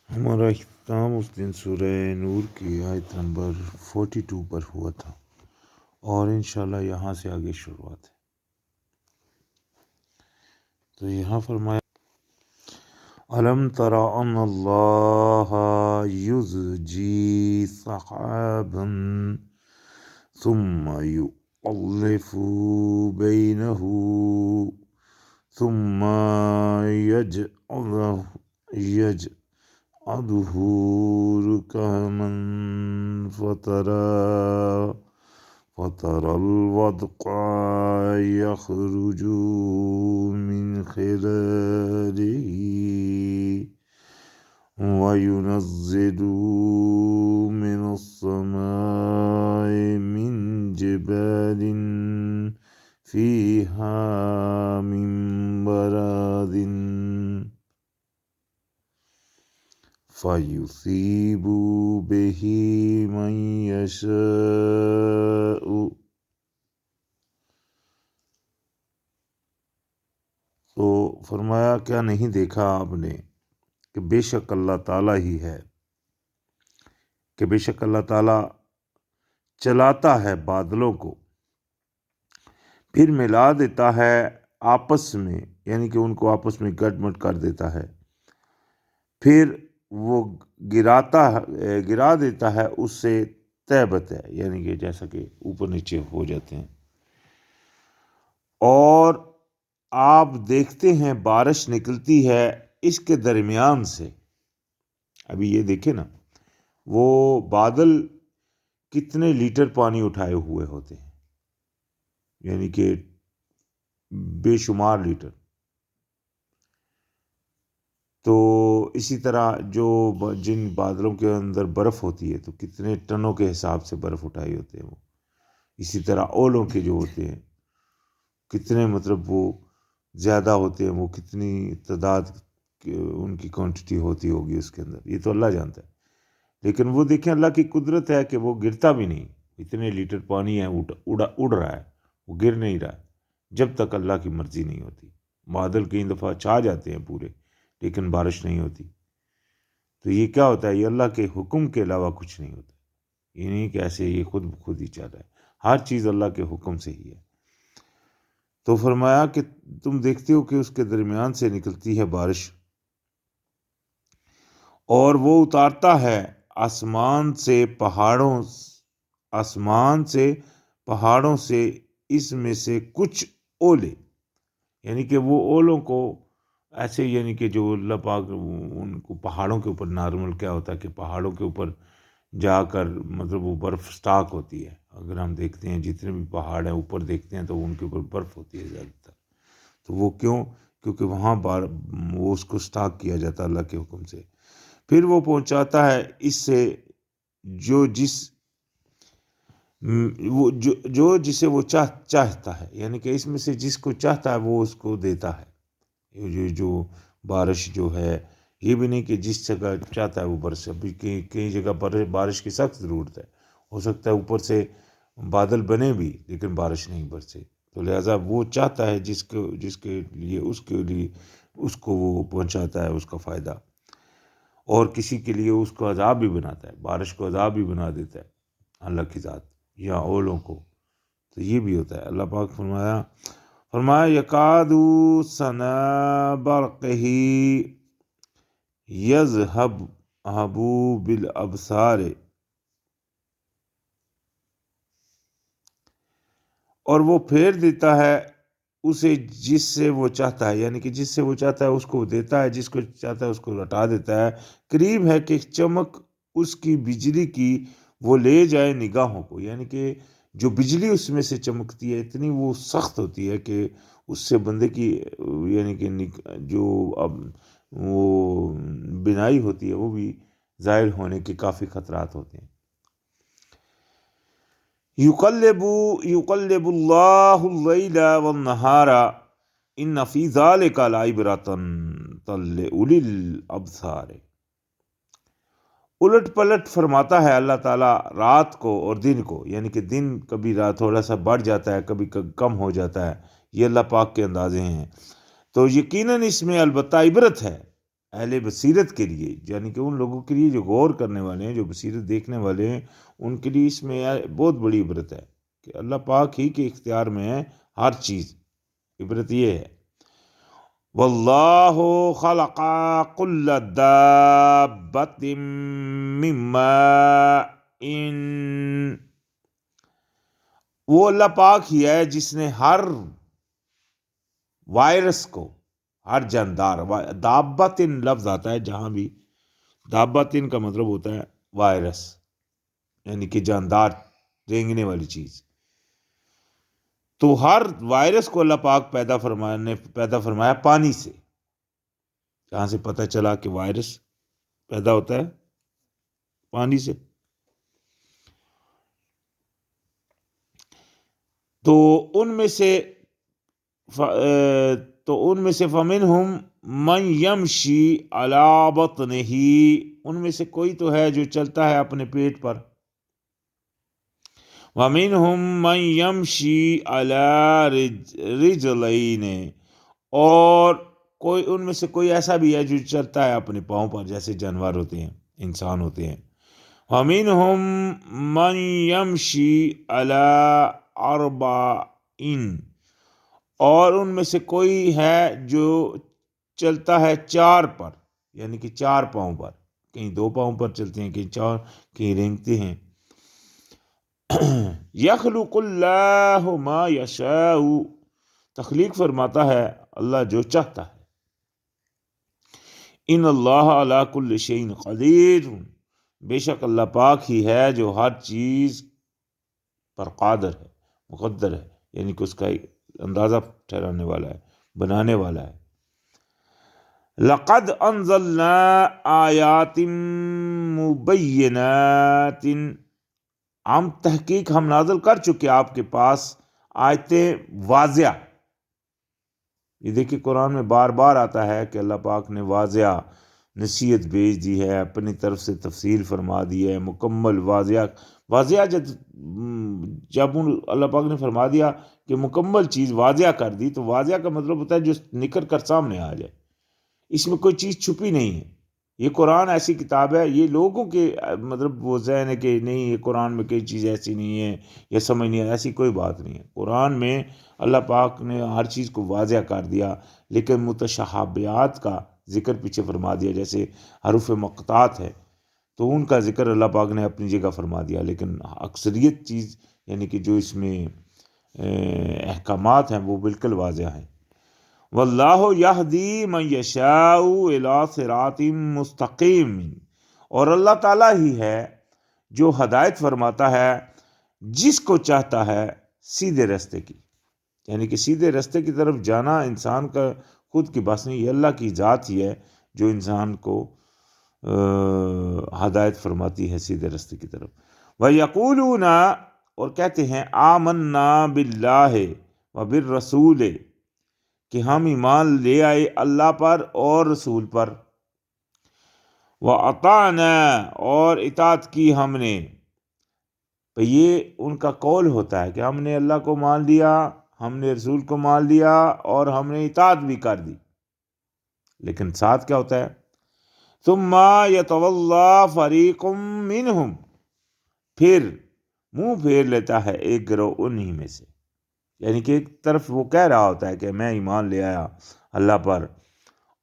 ہمارا اختتام اس دن سورہ نور کی آیت نمبر 42 پر ہوا تھا، اور انشاءاللہ یہاں سے آگے شروعات ہے۔ تو یہاں فرمایا الم تر ان اللہ یزجی سحابا ثم یؤلف بینہ ثم یجعله ركاما فترى الودق يخرج من خلاله وينزل من السماء من جبال فيها من براد فيصيب به من يشاء تو فرمایا کیا نہیں دیکھا آپ نے کہ بے شک اللہ تعالیٰ ہی ہے، کہ بے شک اللہ تعالیٰ چلاتا ہے بادلوں کو، پھر ملا دیتا ہے آپس میں، یعنی کہ ان کو آپس میں گڈ مڈ کر دیتا ہے، پھر وہ گرا دیتا ہے اس سے تہبت ہے، یعنی کہ جیسا کہ اوپر نیچے ہو جاتے ہیں، اور آپ دیکھتے ہیں بارش نکلتی ہے اس کے درمیان سے۔ ابھی یہ دیکھیں نا، وہ بادل کتنے لیٹر پانی اٹھائے ہوئے ہوتے ہیں، یعنی کہ بے شمار لیٹر۔ تو اسی طرح جن بادلوں کے اندر برف ہوتی ہے تو کتنے ٹنوں کے حساب سے برف اٹھائی ہوتے ہیں وہ، اسی طرح اولوں کے جو ہوتے ہیں کتنے وہ زیادہ ہوتے ہیں، وہ کتنی تعداد ان کی کوانٹٹی ہوتی ہوگی اس کے اندر، یہ تو اللہ جانتا ہے۔ لیکن وہ دیکھیں اللہ کی قدرت ہے کہ وہ گرتا بھی نہیں، اتنے لیٹر پانی ہے اڑ رہا ہے، وہ گر نہیں رہا ہے جب تک اللہ کی مرضی نہیں ہوتی۔ بادل کئی دفعہ چھا جاتے ہیں پورے، لیکن بارش نہیں ہوتی، تو یہ کیا ہوتا ہے؟ یہ اللہ کے حکم کے علاوہ کچھ نہیں ہوتا، یہ نہیں کہ ایسے یہ خود بخود ہی چل رہا ہے، ہر چیز اللہ کے حکم سے ہی ہے۔ تو فرمایا کہ تم دیکھتے ہو کہ اس کے درمیان سے نکلتی ہے بارش، اور وہ اتارتا ہے آسمان سے پہاڑوں سے اس میں سے کچھ اولے، یعنی کہ وہ اولوں کو ایسے، یعنی کہ جو اللہ پاک ان کو پہاڑوں کے اوپر، نارمل کیا ہوتا ہے کہ پہاڑوں کے اوپر جا کر وہ برف سٹاک ہوتی ہے، اگر ہم دیکھتے ہیں جتنے بھی پہاڑ ہیں اوپر دیکھتے ہیں تو ان کے اوپر برف ہوتی ہے زیادہ تر، تو وہ کیونکہ وہاں وہ اس کو سٹاک کیا جاتا ہے اللہ کے حکم سے، پھر وہ پہنچاتا ہے اس سے جسے وہ چاہتا ہے، یعنی کہ اس میں سے جس کو چاہتا ہے وہ اس کو دیتا ہے۔ جو بارش جو ہے، یہ بھی نہیں کہ جس جگہ چاہتا ہے وہ برسے، ابھی کئی جگہ بارش کی سخت ضرورت ہے، ہو سکتا ہے اوپر سے بادل بنے بھی لیکن بارش نہیں برسے، تو لہٰذا وہ چاہتا ہے جس کے لیے اس کو وہ پہنچاتا ہے اس کا فائدہ، اور کسی کے لیے اس کو عذاب بھی بناتا ہے، بارش کو عذاب بھی بنا دیتا ہے اللہ کی ذات، یا اولوں کو، تو یہ بھی ہوتا ہے۔ اللہ پاک فرمایا یکاد سنا برقہ یذہب بالابصار، اور وہ پھیر دیتا ہے اسے جس سے وہ چاہتا ہے، یعنی کہ جس سے وہ چاہتا ہے اس کو دیتا ہے، جس کو چاہتا ہے اس کو ہٹا دیتا ہے، قریب ہے کہ چمک اس کی بجلی کی وہ لے جائے نگاہوں کو، یعنی کہ جو بجلی اس میں سے چمکتی ہے اتنی وہ سخت ہوتی ہے کہ اس سے بندے کی، یعنی کہ جو وہ بینائی ہوتی ہے وہ بھی ظاہر ہونے کے کافی خطرات ہوتے ہیں۔ یقلب اللہ اللیل والنہار ان فی ذلک لعبرۃ لأولی الابصار، الٹ پلٹ فرماتا ہے اللہ تعالیٰ رات کو اور دن کو، یعنی کہ دن کبھی رات تھوڑا سا بڑھ جاتا ہے، کبھی کم ہو جاتا ہے، یہ اللہ پاک کے اندازے ہیں، تو یقیناً اس میں البتہ عبرت ہے اہل بصیرت کے لیے، یعنی کہ ان لوگوں کے لیے جو غور کرنے والے ہیں، جو بصیرت دیکھنے والے ہیں، ان کے لیے اس میں بہت بڑی عبرت ہے کہ اللہ پاک ہی کے اختیار میں ہے ہر چیز۔ عبرت یہ ہے واللہ خلق کل دابۃ من ماء، وہ اللہ پاک ہی ہے جس نے ہر وائرس کو، ہر جاندار، دابتن لفظ آتا ہے جہاں بھی، دابتن کا مطلب ہوتا ہے وائرس، یعنی کہ جاندار، رینگنے والی چیز۔ تو ہر وائرس کو اللہ پاک پیدا فرمایا پانی سے، جہاں سے پتہ چلا کہ وائرس پیدا ہوتا ہے پانی سے۔ تو ان میں سے فَمِنْهُمْ مَنْ يَمْشِي عَلَى بَطْنِهِ، ان میں سے کوئی تو ہے جو چلتا ہے اپنے پیٹ پر۔ وَمِنْهُمْ مَنْ يَمْشِي عَلَى رِجْلَيْنِ، اور ان میں سے کوئی ایسا بھی ہے جو چلتا ہے اپنے پاؤں پر، جیسے جانور ہوتے ہیں، انسان ہوتے ہیں۔ وَمِنْهُمْ مَنْ يَمْشِي عَلَى أَرْبَعٍ، اور ان میں سے کوئی ہے جو چلتا ہے چار پر، یعنی کہ چار پاؤں پر، کہیں دو پاؤں پر چلتے ہیں، کہیں چار، کہیں رینگتے ہیں۔ یخلق اللہ ما یشاء، تخلیق فرماتا ہے اللہ جو چاہتا ہے۔ ان اللہ علی کل شیء قدیر، بے شک اللہ پاک ہی ہے جو ہر چیز پر قادر ہے، مقدر ہے، یعنی کہ اس کا اندازہ ٹھہرانے والا ہے، بنانے والا ہے۔ لقد انزلنا آیات مبینات، ہم تحقیق ہم نازل کر چکے آپ کے پاس آیتیں واضح۔ یہ دیکھیں قرآن میں بار بار آتا ہے کہ اللہ پاک نے واضح نصیحت بھیج دی ہے، اپنی طرف سے تفصیل فرما دی ہے، مکمل واضح جب اللہ پاک نے فرما دیا کہ مکمل چیز واضح کر دی، تو واضح کا مطلب ہوتا ہے جو نکل کر سامنے آ جائے، اس میں کوئی چیز چھپی نہیں ہے۔ یہ قرآن ایسی کتاب ہے، یہ لوگوں کے مطلب وہ ذہن ہے کہ نہیں یہ قرآن میں کوئی چیز ایسی نہیں ہے یا سمجھ نہیں ہے، ایسی کوئی بات نہیں ہے۔ قرآن میں اللہ پاک نے ہر چیز کو واضح کر دیا، لیکن متشابہات کا ذکر پیچھے فرما دیا، جیسے حروف مقطعات ہے تو ان کا ذکر اللہ پاک نے اپنی جگہ فرما دیا، لیکن اکثریت چیز یعنی کہ جو اس میں احکامات ہیں وہ بالکل واضح ہیں۔ واللہ یہدی من یشاء الی صراط مستقیم، اور اللہ تعالیٰ ہی ہے جو ہدایت فرماتا ہے جس کو چاہتا ہے سیدھے راستے کی، یعنی کہ سیدھے راستے کی طرف جانا انسان کا خود کی بس نہیں، یہ اللہ کی ذات ہی ہے جو انسان کو ہدایت فرماتی ہے سیدھے راستے کی طرف۔ وَيَقُولُونَ، اور کہتے ہیں، آمنا باللہ وبالرسول، کہ ہم ایمان لے آئے اللہ پر اور رسول پر، وَأَطَعْنَا، اور اطاعت کی ہم نے۔ تو یہ ان کا قول ہوتا ہے کہ ہم نے اللہ کو مان لیا، ہم نے رسول کو مان لیا اور ہم نے اطاعت بھی کر دی، لیکن ساتھ کیا ہوتا ہے؟ ثم يتولى فريق منهم، پھر منہ پھیر لیتا ہے ایک گروہ انہی میں سے، یعنی کہ ایک طرف وہ کہہ رہا ہوتا ہے کہ میں ایمان لے آیا اللہ پر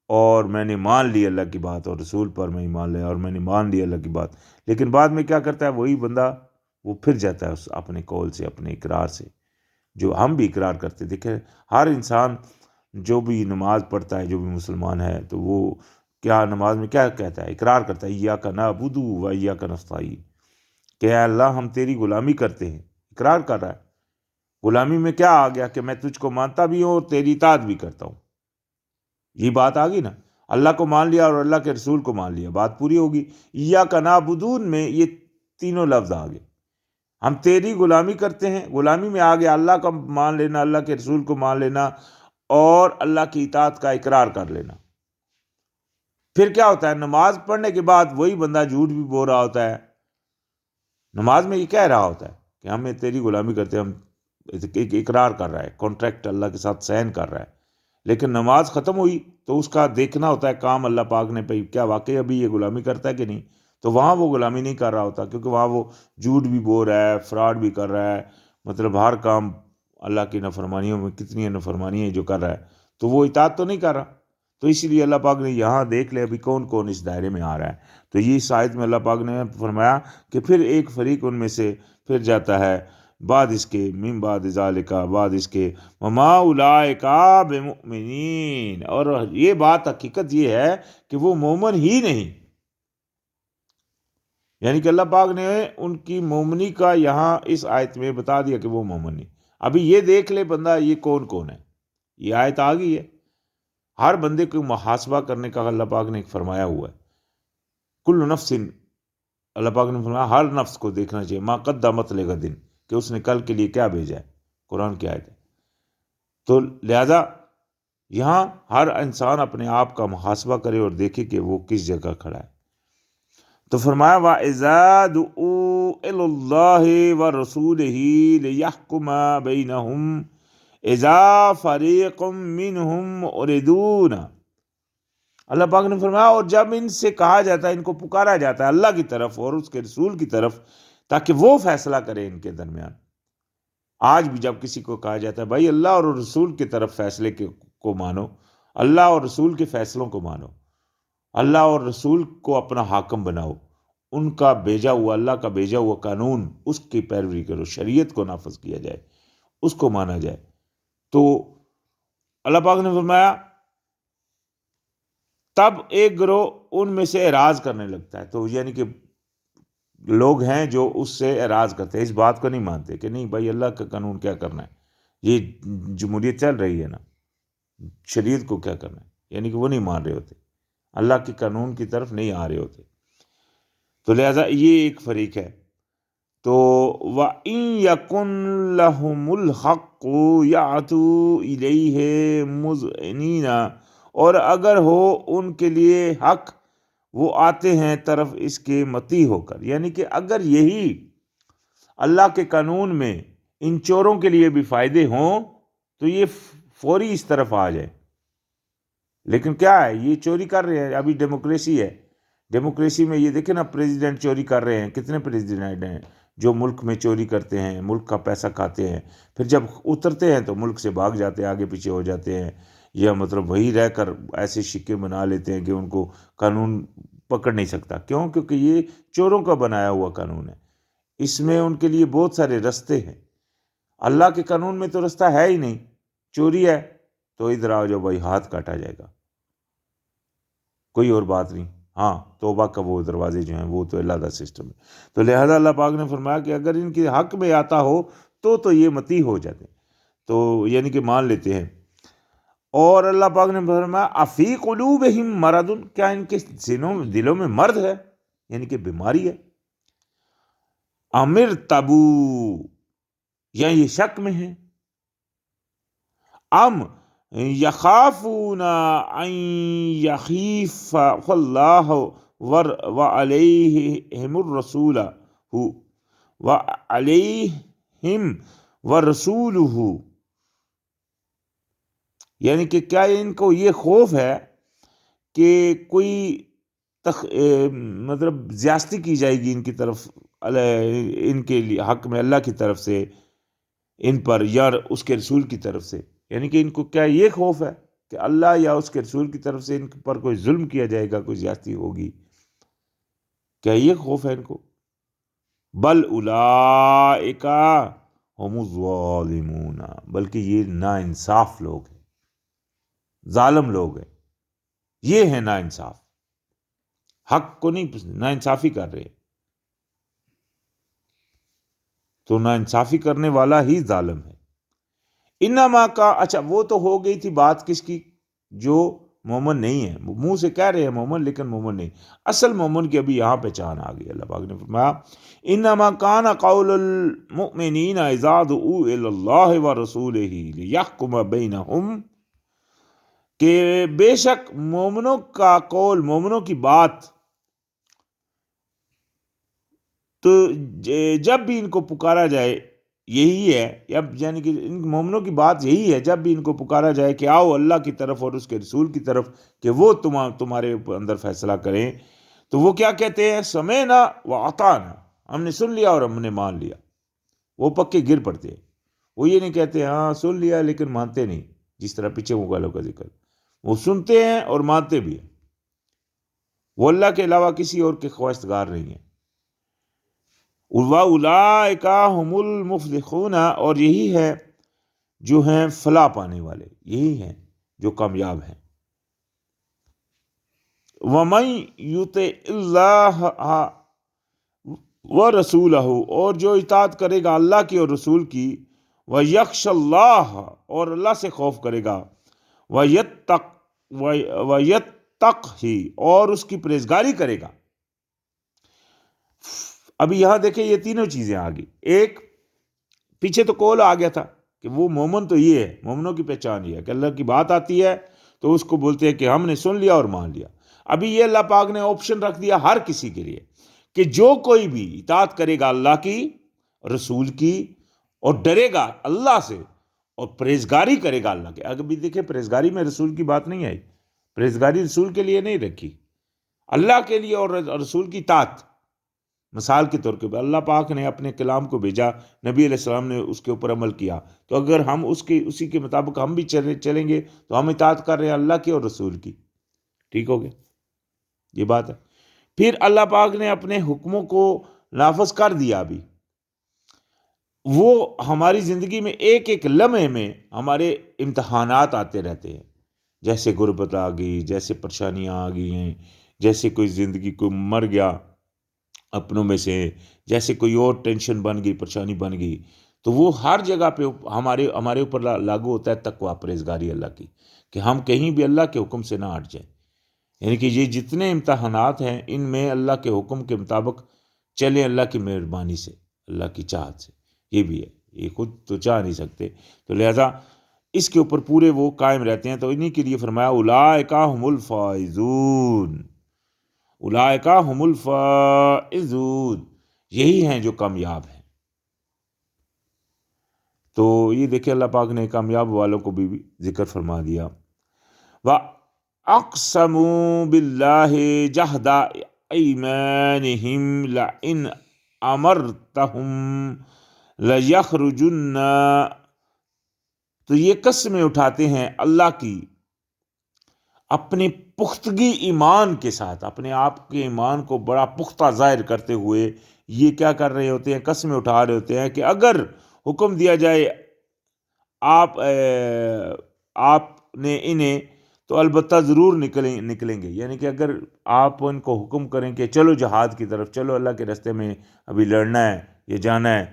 اور میں نے مان لی اللہ کی بات، اور رسول پر میں ایمان لیا اور میں نے مان لی اللہ کی بات، لیکن بعد میں کیا کرتا ہے وہی بندہ، وہ پھر جاتا ہے اس اپنے قول سے، اپنے اقرار سے، جو ہم بھی اقرار کرتے۔ دیکھیں ہر انسان جو بھی نماز پڑھتا ہے، جو بھی مسلمان ہے، تو وہ کیا نماز میں کیا کہتا ہے؟ اقرار کرتا ہے ایاک نعبد و ایاک نستعین، کہ اے اللہ ہم تیری غلامی کرتے ہیں، اقرار کر رہا ہے۔ غلامی میں کیا آ گیا کہ میں تجھ کو مانتا بھی ہوں اور تیری اطاعت بھی کرتا ہوں، یہ بات آ گئی نا۔ اللہ کو مان لیا اور اللہ کے رسول کو مان لیا، بات پوری ہوگی۔ ایاک نعبد میں یہ تینوں لفظ آ گئے، ہم تیری غلامی کرتے ہیں، غلامی میں آ گیا اللہ کا مان لینا، اللہ کے رسول کو مان لینا اور اللہ کی اطاعت کا اقرار کر لینا۔ پھر کیا ہوتا ہے؟ نماز پڑھنے کے بعد وہی بندہ جھوٹ بھی بول رہا ہوتا ہے، نماز میں یہ کہہ رہا ہوتا ہے کہ ہمیں تیری غلامی کرتے ہیں، ہم ایک اقرار کر رہا ہے، کانٹریکٹ اللہ کے ساتھ سائن کر رہا ہے، لیکن نماز ختم ہوئی تو اس کا دیکھنا ہوتا ہے کام اللہ پاک نے پہ کیا واقعی ابھی یہ غلامی کرتا ہے کہ نہیں، تو وہاں وہ غلامی نہیں کر رہا ہوتا، کیونکہ وہاں وہ جھوٹ بھی بول رہا ہے، فراڈ بھی کر رہا ہے، مطلب ہر کام اللہ کی نافرمانیوں میں کتنی نافرمانی ہے جو کر رہا ہے، تو وہ اطاعت تو نہیں کر رہا۔ تو اسی لیے اللہ پاک نے یہاں دیکھ لے ابھی کون کون اس دائرے میں آ رہا ہے، تو یہ اس آیت میں اللہ پاک نے فرمایا کہ پھر ایک فریق ان میں سے پھر جاتا ہے بعد اس کے، من بعد ذالک، بعد اس کے، وما اولئک بمؤمنین، اور یہ بات حقیقت یہ ہے کہ وہ مومن ہی نہیں، یعنی کہ اللہ پاک نے ان کی مومنی کا یہاں اس آیت میں بتا دیا کہ وہ مومن نہیں۔ ابھی یہ دیکھ لے بندہ یہ کون کون ہے، یہ آیت آ گئی ہے، ہر بندے کو محاسبہ کرنے کا اللہ پاک نے ایک فرمایا ہوا ہے، کل نفس، اللہ پاک نے فرمایا ہر نفس کو دیکھنا چاہیے ما قدمت لغد، کہ اس نے کل کے لیے کیا بھیجا ہے، قرآن کی آیت ہے۔ تو لہذا یہاں ہر انسان اپنے آپ کا محاسبہ کرے اور دیکھے کہ وہ کس جگہ کھڑا ہے۔ تو فرمایا وَإِذَا دُعُوا إِلَى اللَّهِ وَرَسُولِهِ لِيَحْكُمَ بَيْنَهُمْ إِذَا فَرِيقٌ مِّنْهُمْ مُعْرِضُونَ، اللہ پاک نے فرمایا اور جب ان سے کہا جاتا ہے، ان کو پکارا جاتا ہے اللہ کی طرف اور اس کے رسول کی طرف تاکہ وہ فیصلہ کرے ان کے درمیان۔ آج بھی جب کسی کو کہا جاتا ہے بھائی اللہ اور رسول کی طرف فیصلے کو مانو، اللہ اور رسول کے فیصلوں کو مانو، اللہ اور رسول کو اپنا حاکم بناؤ، ان کا بھیجا ہوا، اللہ کا بھیجا ہوا قانون، اس کی پیروی کرو، شریعت کو نافذ کیا جائے، اس کو مانا جائے، تو اللہ پاک نے فرمایا تب ایک گروہ ان میں سے اعراض کرنے لگتا ہے، تو یعنی کہ لوگ ہیں جو اس سے اعراض کرتے ہیں، اس بات کو نہیں مانتے کہ نہیں بھائی اللہ کا قانون کیا کرنا ہے، یہ جمہوریت چل رہی ہے نا، شریعت کو کیا کرنا ہے، یعنی کہ وہ نہیں مان رہے ہوتے، اللہ کے قانون کی طرف نہیں آ رہے ہوتے، تو لہٰذا یہ ایک فریق ہے۔ تو وَإِن يَكُن لَّهُمُ الْحَقُّ يَأْتُوا إِلَيْهِ مُذْعِنِينَ، اور اگر ہو ان کے لیے حق وہ آتے ہیں طرف اس کے متی ہو کر، یعنی کہ اگر یہی اللہ کے قانون میں ان چوروں کے لیے بھی فائدے ہوں تو یہ فوری اس طرف آ جائے، لیکن کیا ہے یہ چوری کر رہے ہیں، ابھی ڈیموکریسی ہے، ڈیموکریسی میں یہ دیکھیں نا پریزیڈنٹ چوری کر رہے ہیں، کتنے پریزیڈنٹ ہیں جو ملک میں چوری کرتے ہیں، ملک کا پیسہ کھاتے ہیں، پھر جب اترتے ہیں تو ملک سے بھاگ جاتے ہیں، آگے پیچھے ہو جاتے ہیں، یا مطلب وہی رہ کر ایسے شکے بنا لیتے ہیں کہ ان کو قانون پکڑ نہیں سکتا، کیوں؟ کیونکہ یہ چوروں کا بنایا ہوا قانون ہے، اس میں ان کے لیے بہت سارے رستے ہیں، اللہ کے قانون میں تو رستہ ہے ہی نہیں، چوری ہے تو ادھر آ جاؤ بھائی ہاتھ کاٹا جائے گا، کوئی اور بات نہیں، ہاں توبہ کا وہ دروازے جو ہیں وہ تو علیحدہ سسٹم ہے، تو لہذا اللہ پاک نے فرمایا کہ اگر ان کے حق میں آتا ہو تو یہ متی ہو جاتے ہیں، تو یعنی کہ مان لیتے ہیں، اور اللہ پاک نے فرمایا افی قلوبہم مرض، کیا ان کے دلوں میں مرض ہے، یعنی کہ بیماری ہے، امر تبو، یا یہ شک میں ہے، ام یخافون ان یخیف اللہ وعلیہم الرسول وعلیہم ورسولہ، یعنی کہ کیا ان کو یہ خوف ہے کہ کوئی مطلب زیاستی کی جائے گی ان کی طرف، ان کے لیے حق میں اللہ کی طرف سے ان پر، یا اس کے رسول کی طرف سے، یعنی کہ ان کو کیا یہ خوف ہے کہ اللہ یا اس کے رسول کی طرف سے ان پر کوئی ظلم کیا جائے گا، کوئی زیاستی ہوگی، کیا یہ خوف ہے ان کو؟ بل اولئک هم الظالمون، بلکہ یہ ناانصاف لوگ ہیں، ظالم لوگ ہیں، یہ ہیں ناانصاف، حق کو نہیں، ناانصافی کر رہے، تو ناانصافی کرنے والا ہی ظالم ہے۔ انما کا، اچھا وہ تو ہو گئی تھی بات کس کی؟ جو مومن نہیں ہے، منہ سے کہہ رہے ہیں مومن لیکن مومن نہیں، اصل مومن کی ابھی یہاں پہچان آ گئی۔ اللہ پاک نے فرمایا انما کان قول المؤمنین اذا دعوا الی اللہ ورسولہ لیحکم بینہم، کہ بے شک مومنوں کا قول، مومنوں کی بات، تو جب بھی ان کو پکارا جائے یہی ہے، اب یعنی کہ ان مومنوں کی بات یہی ہے، جب بھی ان کو پکارا جائے کہ آؤ اللہ کی طرف اور اس کے رسول کی طرف کہ وہ تمہارے اندر فیصلہ کریں، تو وہ کیا کہتے ہیں؟ سمعنا واطعنا، ہم نے سن لیا اور ہم نے مان لیا۔ وہ پکے گر پڑتے ہیں، وہ یہ نہیں کہتے ہاں سن لیا لیکن مانتے نہیں، جس طرح پیچھے مغالوں کا ذکر، وہ سنتے ہیں اور مانتے بھی ہیں، وہ اللہ کے علاوہ کسی اور کے خواستگار نہیں ہیں۔ وَأُولَٰئِکَ هُمُ الْمُفْلِحُونَ، اور یہی ہے جو ہیں فلاح پانے والے، یہی ہیں جو کامیاب ہیں۔ وَمَن يُطِعِ اللَّهَ وَرَسُولَهُ، اور جو اطاعت کرے گا اللہ کی اور رسول کی، وَيَخْشَ اللَّهَ، اور اللہ سے خوف کرے گا، وَيَتَّقْهِ، اور اس کی پرہیزگاری کرے گا۔ ابھی یہاں دیکھیں یہ تینوں چیزیں آ گئی، ایک پیچھے تو قول آ گیا تھا کہ وہ مومن تو یہ ہے، مومنوں کی پہچان یہ ہے کہ اللہ کی بات آتی ہے تو اس کو بولتے ہیں کہ ہم نے سن لیا اور مان لیا۔ ابھی یہ اللہ پاک نے آپشن رکھ دیا ہر کسی کے لیے کہ جو کوئی بھی اطاعت کرے گا اللہ کی، رسول کی، اور ڈرے گا اللہ سے اور پرہیزگاری کرے گا اللہ کے۔ اگر بھی دیکھیں پرہیزگاری میں رسول کی بات نہیں آئی، پرہیزگاری رسول کے لیے نہیں رکھی، اللہ کے لیے اور رسول کی اطاعت۔ مثال کے طور پہ اللہ پاک نے اپنے کلام کو بھیجا، نبی علیہ السلام نے اس کے اوپر عمل کیا، تو اگر ہم اسی کے مطابق ہم بھی چلیں گے تو ہم اطاعت کر رہے ہیں اللہ کی اور رسول کی۔ ٹھیک ہو گیا، یہ بات ہے۔ پھر اللہ پاک نے اپنے حکموں کو نافذ کر دیا بھی، وہ ہماری زندگی میں ایک ایک لمحے میں ہمارے امتحانات آتے رہتے ہیں، جیسے غربت آ گئی، جیسے پریشانیاں آ گئی ہیں، جیسے کوئی زندگی کو مر گیا اپنوں میں سے، جیسے کوئی اور ٹینشن بن گئی، پریشانی بن گئی، تو وہ ہر جگہ پہ ہمارے اوپر لاگو ہوتا ہے تقویٰ، پرہیزگاری اللہ کی، کہ ہم کہیں بھی اللہ کے حکم سے نہ ہٹ جائیں۔ یعنی کہ یہ جتنے امتحانات ہیں ان میں اللہ کے حکم کے مطابق چلیں، اللہ کی مہربانی سے، اللہ کی چاہت سے۔ یہ بھی ہے، یہ خود تو چاہ نہیں سکتے، تو لہذا اس کے اوپر پورے وہ قائم رہتے ہیں۔ تو انہی کے لیے فرمایا اولئک هم الفائزون، اولئک هم الفائزون، یہی ہیں جو کامیاب ہیں۔ تو یہ دیکھیں اللہ پاک نے کامیاب والوں کو بھی ذکر فرما دیا۔ وَأَقْسَمُوا بِاللَّهِ جَهْدَ أَيْمَانِهِمْ لَئِنْ أَمَرْتَهُمْ لَيَخْرُجُنَّ، تو یہ قسمیں اٹھاتے ہیں اللہ کی اپنے پختگی ایمان کے ساتھ، اپنے آپ کے ایمان کو بڑا پختہ ظاہر کرتے ہوئے یہ کیا کر رہے ہوتے ہیں؟ قسمیں اٹھا رہے ہوتے ہیں کہ اگر حکم دیا جائے آپ نے انہیں، تو البتہ ضرور نکلیں گے۔ یعنی کہ اگر آپ ان کو حکم کریں کہ چلو جہاد کی طرف، چلو اللہ کے راستے میں ابھی لڑنا ہے، یہ جانا ہے،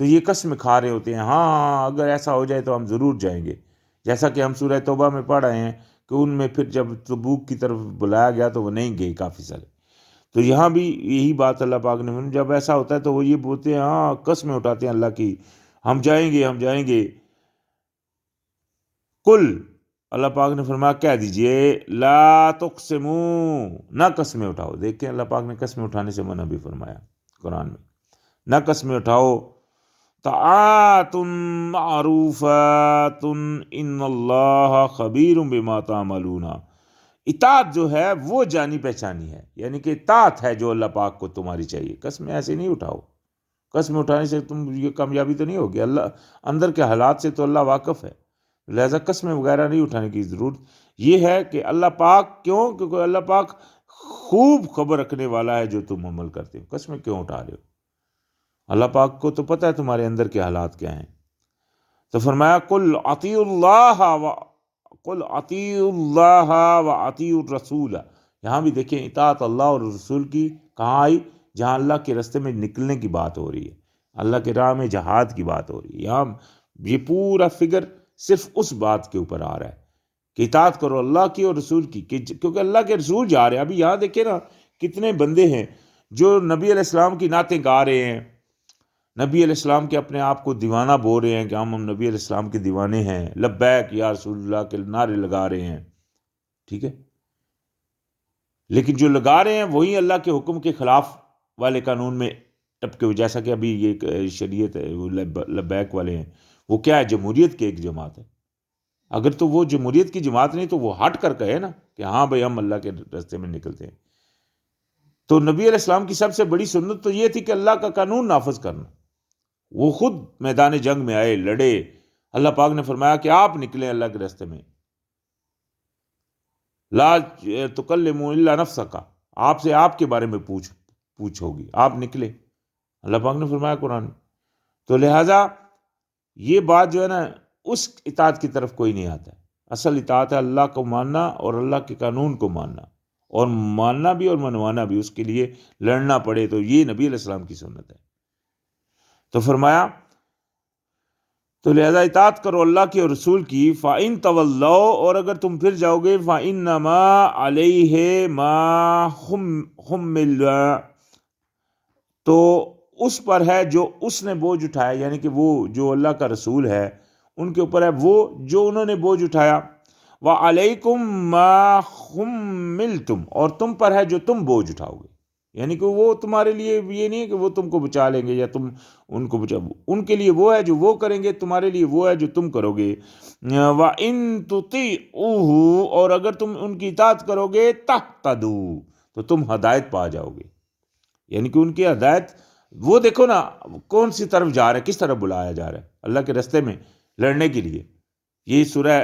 تو یہ قسم کھا رہے ہوتے ہیں ہاں اگر ایسا ہو جائے تو ہم ضرور جائیں گے۔ جیسا کہ ہم سورہ توبہ میں پڑھ رہے ہیں کہ ان میں پھر جب تبوک کی طرف بلایا گیا تو وہ نہیں گئے کافی سارے۔ تو یہاں بھی یہی بات اللہ پاک نے، جب ایسا ہوتا ہے تو وہ یہ بولتے ہیں ہاں، قسمیں اٹھاتے ہیں اللہ کی، ہم جائیں گے ہم جائیں گے۔ کل، اللہ پاک نے فرمایا کہہ دیجئے لا تقسموا، نہ قسمیں اٹھاؤ۔ دیکھیں اللہ پاک نے قسمیں اٹھانے سے منع بھی فرمایا قرآن میں، نہ قسمیں اٹھاؤ۔ طاعات معروفات ان اللہ خبیر بما تعملون، اطاعت جو ہے وہ جانی پہچانی ہے، یعنی کہ اطاعت ہے جو اللہ پاک کو تمہاری چاہیے۔ قسمیں ایسے نہیں اٹھاؤ، قسم اٹھانے سے تم یہ کامیابی تو نہیں ہوگی، اللہ اندر کے حالات سے تو اللہ واقف ہے، لہذا قسمیں وغیرہ نہیں اٹھانے کی ضرورت۔ یہ ہے کہ اللہ پاک، کیوں؟ کیونکہ اللہ پاک خوب خبر رکھنے والا ہے جو تم عمل کرتے ہو، قسمیں کیوں اٹھا رہے ہو؟ اللہ پاک کو تو پتہ ہے تمہارے اندر کے حالات کیا ہیں۔ تو فرمایا قل اطیعوا اللہ و اطیعوا الرسول، یہاں بھی دیکھیں اطاعت اللہ اور رسول کی کہاں آئی؟ جہاں اللہ کے راستے میں نکلنے کی بات ہو رہی ہے، اللہ کے راہ میں جہاد کی بات ہو رہی ہے، یہاں یہ پورا فگر صرف اس بات کے اوپر آ رہا ہے کہ اطاعت کرو اللہ کی اور رسول کی، کیونکہ اللہ کے رسول جا رہے ہیں۔ ابھی یہاں دیکھیں نا کتنے بندے ہیں جو نبی علیہ السلام کی نعتیں گا رہے ہیں، نبی علیہ السلام کے اپنے آپ کو دیوانہ بول رہے ہیں کہ ہم نبی علیہ السلام کے دیوانے ہیں، لبیک یا رسول اللہ کے نعرے لگا رہے ہیں، ٹھیک ہے، لیکن جو لگا رہے ہیں وہی اللہ کے حکم کے خلاف والے قانون میں ٹپکے ہوئے، جیسا کہ ابھی یہ شریعت ہے، وہ لبیک والے ہیں، وہ کیا ہے؟ جمہوریت کی ایک جماعت ہے. اگر تو وہ جمہوریت کی جماعت نہیں تو وہ ہٹ کر کہے نا کہ ہاں بھائی ہم اللہ کے راستے میں نکلتے ہیں. تو نبی علیہ السلام کی سب سے بڑی سنت تو یہ تھی کہ اللہ کا قانون نافذ کرنا. وہ خود میدان جنگ میں آئے، لڑے. اللہ پاک نے فرمایا کہ آپ نکلیں اللہ کے راستے میں، لا تکلموا الا نفسک، آپ سے آپ کے بارے میں پوچھ ہوگی، آپ نکلے. اللہ پاک نے فرمایا قرآن. تو لہٰذا یہ بات جو ہے نا، اس اطاعت کی طرف کوئی نہیں آتا ہے. اصل اطاعت ہے اللہ کو ماننا اور اللہ کے قانون کو ماننا، اور ماننا بھی اور منوانا بھی، اس کے لیے لڑنا پڑے. تو یہ نبی علیہ السلام کی سنت ہے. تو فرمایا تو لہذا اطاعت کرو اللہ کی اور رسول کی. فَإِن تَوَلَّوْا، اور اگر تم پھر جاؤ گے، فَإِنَّمَا عَلَيْهِ مَا حُمِّلَ، تو اس پر ہے جو اس نے بوجھ اٹھایا، یعنی کہ وہ جو اللہ کا رسول ہے ان کے اوپر ہے وہ جو انہوں نے بوجھ اٹھایا. وَعَلَيْكُمْ مَا حُمِّلْتُمْ، اور تم پر ہے جو تم بوجھ اٹھاؤ گے. یعنی کہ وہ تمہارے لیے یہ نہیں ہے کہ وہ تم کو بچا لیں گے یا تم ان کو بچا، ان کے لیے وہ ہے جو وہ کریں گے، تمہارے لیے وہ ہے جو تم کرو گے. وَإِن تُطِيعُوهُ، اور اگر تم ان کی اطاعت کرو گے، تَهْتَدُوا، تو تم ہدایت پا جاؤ گے. یعنی کہ ان کی ہدایت، وہ دیکھو نا کون سی طرف جا رہا ہے، کس طرف بلایا جا رہا ہے اللہ کے راستے میں لڑنے کے لیے. یہ سورہ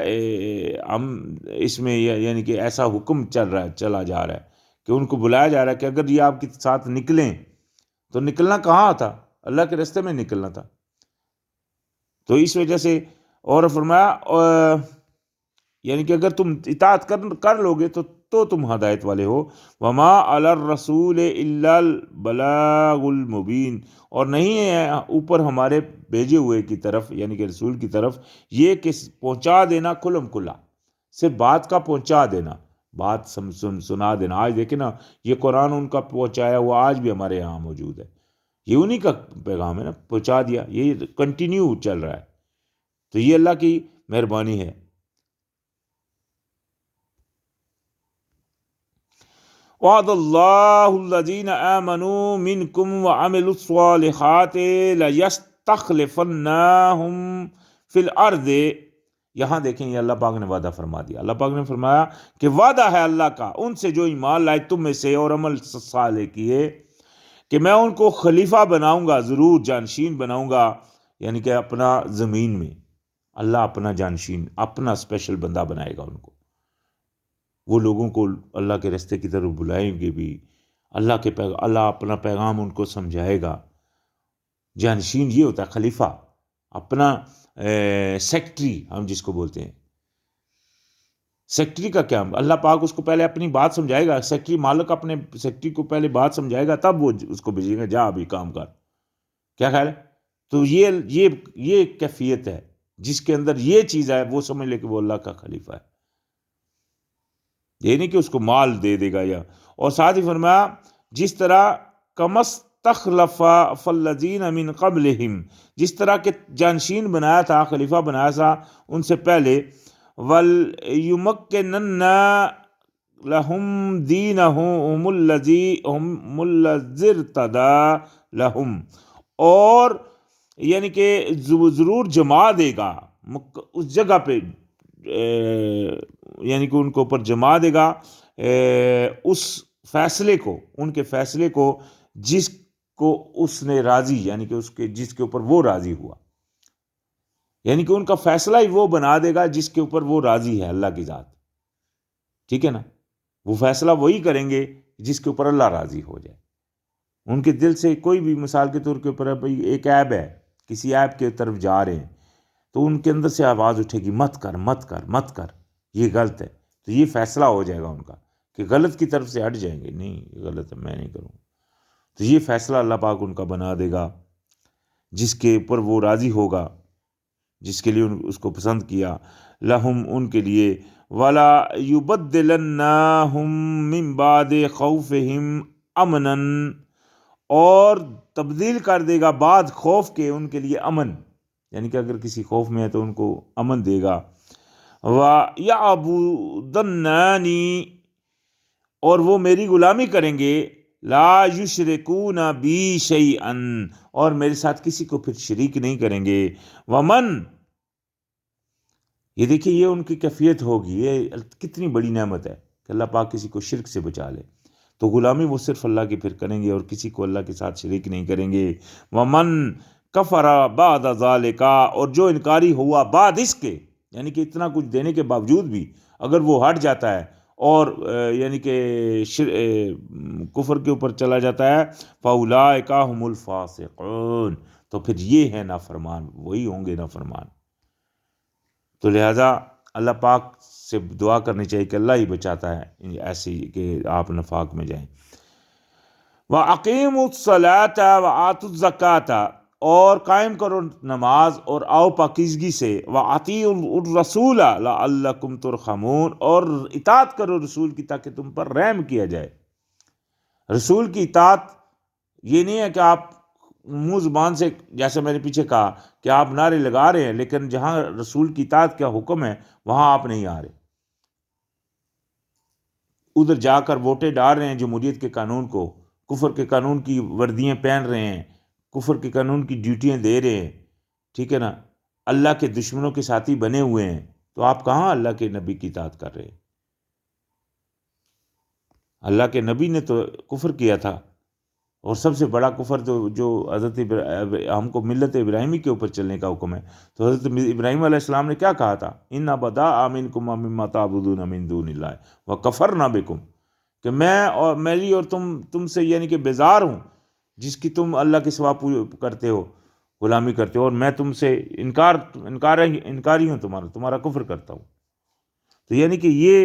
ہم اس میں یعنی کہ ایسا حکم چلا جا رہا ہے کہ ان کو بلایا جا رہا ہے کہ اگر یہ آپ کے ساتھ نکلیں تو نکلنا کہاں تھا؟ اللہ کے راستے میں نکلنا تھا. تو اس وجہ سے اور فرمایا یعنی کہ اگر تم اطاعت کر لو گے تو تم ہدایت والے ہو. وما علی الرسول الا البلاغ المبین، اور نہیں ہے اوپر ہمارے بھیجے ہوئے کی طرف یعنی کہ رسول کی طرف یہ کہ پہنچا دینا کھلم کھلا، صرف بات کا پہنچا دینا، بات سنا دینا. آج دیکھیں نا یہ قرآن ان کا پہنچایا ہوا آج بھی ہمارے یہاں موجود ہے. یہ انہی کا پیغام ہے نا، پہنچا دیا، یہ کنٹینیو چل رہا ہے. تو یہ اللہ کی مہربانی ہے. وعد اللہ الذین آمنوا منکم وعملوا الصالحات لیستخلفنہم فی الارض. یہاں دیکھیں یہ اللہ پاک نے وعدہ فرما دیا. اللہ پاک نے فرمایا کہ وعدہ ہے اللہ کا ان سے جو ایمان لائے تم میں سے اور عمل صالح کیے کہ میں ان کو خلیفہ بناؤں گا، ضرور جانشین بناؤں گا. یعنی کہ اپنا زمین میں اللہ اپنا جانشین، اپنا اسپیشل بندہ بنائے گا ان کو. وہ لوگوں کو اللہ کے راستے کی طرف بلائیں گے بھی، اللہ اپنا پیغام ان کو سمجھائے گا. جانشین یہ ہوتا ہے خلیفہ، اپنا سیکٹری ہم جس کو بولتے ہیں. سیکٹری کا کیا؟ اللہ پاک اس کو پہلے اپنی بات سمجھائے گا. سیکٹری مالک اپنے سیکٹری کو پہلے بات سمجھائے گا، تب وہ اس کو بھیجے گا جا ابھی کام کر. کیا خیال ہے؟ تو یہ کیفیت ہے جس کے اندر یہ چیز ہے، وہ سمجھ لے کہ وہ اللہ کا خلیفہ ہے. یہ نہیں کہ اس کو مال دے دے گا یا. اور ساتھ ہی فرمایا جس طرح کمستخلف فالذین من قبلہم، جس طرح کہ جانشین بنایا تھا، خلیفہ بنایا تھا ان سے پہلے. وَلْيُمَكِّنَنَّ لَهُمْ دِينَهُمُ الَّذِي ارْتَضَىٰ لَهُمْ، اور یعنی کہ ضرور جما دے گا اس جگہ پہ، یعنی کہ ان کو اوپر جما دے گا اس فیصلے کو، ان کے فیصلے کو جس کو اس نے راضی، یعنی کہ اس کے جس کے اوپر وہ راضی ہوا. یعنی کہ ان کا فیصلہ ہی وہ بنا دے گا جس کے اوپر وہ راضی ہے، اللہ کی ذات. ٹھیک ہے نا؟ وہ فیصلہ وہی کریں گے جس کے اوپر اللہ راضی ہو جائے. ان کے دل سے کوئی بھی، مثال کے طور کے اوپر ایک عیب ہے، کسی عیب کے طرف جا رہے ہیں تو ان کے اندر سے آواز اٹھے گی مت کر مت کر مت کر، یہ غلط ہے. تو یہ فیصلہ ہو جائے گا ان کا کہ غلط کی طرف سے ہٹ جائیں گے، نہیں یہ غلط ہے میں نہیں کروں. تو یہ فیصلہ اللہ پاک ان کا بنا دے گا جس کے اوپر وہ راضی ہوگا، جس کے لیے اس کو پسند کیا. لہم ان کے لیے، ولا یبدلنہم من بعد خوفہم امنا، اور تبدیل کر دے گا بعد خوف کے ان کے لیے امن. یعنی کہ اگر کسی خوف میں ہے تو ان کو امن دے گا. وَيَعْبُدُونَنِی، اور وہ میری غلامی کریں گے. لا یشرکون بی شیئا، اور میرے ساتھ کسی کو پھر شریک نہیں کریں گے، ومن، یہ دیکھیے یہ ان کی کیفیت ہوگی، یہ کتنی بڑی نعمت ہے کہ اللہ پاک کسی کو شرک سے بچا لے، تو غلامی وہ صرف اللہ کی پھر کریں گے اور کسی کو اللہ کے ساتھ شریک نہیں کریں گے، ومن کفر بعد ذالک، اور جو انکاری ہوا بعد اس کے، یعنی کہ اتنا کچھ دینے کے باوجود بھی اگر وہ ہٹ جاتا ہے اور یعنی کہ کفر کے اوپر چلا جاتا ہے، فاولئک هم الفاسقون، تو پھر یہ ہے نافرمان، وہی ہوں گے نافرمان۔ تو لہٰذا اللہ پاک سے دعا کرنی چاہیے کہ اللہ ہی بچاتا ہے ایسی کہ آپ نفاق میں جائیں۔ وَأَقِيمُوا الصَّلَاةَ وَآتُوا الزَّكَاةَ، اور قائم کرو نماز اور آؤ پاکیزگی سے، وَأَطِيعُوا الرَّسُولَ لَعَلَّكُمْ تُرْحَمُونَ، اور اطاعت کرو رسول کی تاکہ تم پر رحم کیا جائے۔ رسول کی اطاعت یہ نہیں ہے کہ آپ منہ زبان سے، جیسے میں نے پیچھے کہا کہ آپ نعرے لگا رہے ہیں لیکن جہاں رسول کی اطاعت کا حکم ہے وہاں آپ نہیں آ رہے، ادھر جا کر ووٹیں ڈال رہے ہیں جمہوریت کے قانون کو، کفر کے قانون کی وردیاں پہن رہے ہیں، کفر کے قانون کی ڈیوٹیاں دے رہے ہیں، ٹھیک ہے نا، اللہ کے دشمنوں کے ساتھی بنے ہوئے ہیں، تو آپ کہاں اللہ کے نبی کی اطاعت کر رہے ہیں؟ اللہ کے نبی نے تو کفر کیا تھا، اور سب سے بڑا کفر جو حضرت ہم کو ملت ابراہیمی کے اوپر چلنے کا حکم ہے، تو حضرت ابراہیم علیہ السلام نے کیا کہا تھا؟ اِنَّ بَدَا مِنْكُمْ مِمَّا تَعْبُدُونَ مِن دُونِ اللَّهِ وَكَفَرْنَا بِكُمْ، کہ میں اور میری اور تم سے یعنی کہ بیزار ہوں جس کی تم اللہ کے سوا کرتے ہو، غلامی کرتے ہو، اور میں تم سے انکاری ہوں، تمہارا کفر کرتا ہوں۔ تو یعنی کہ یہ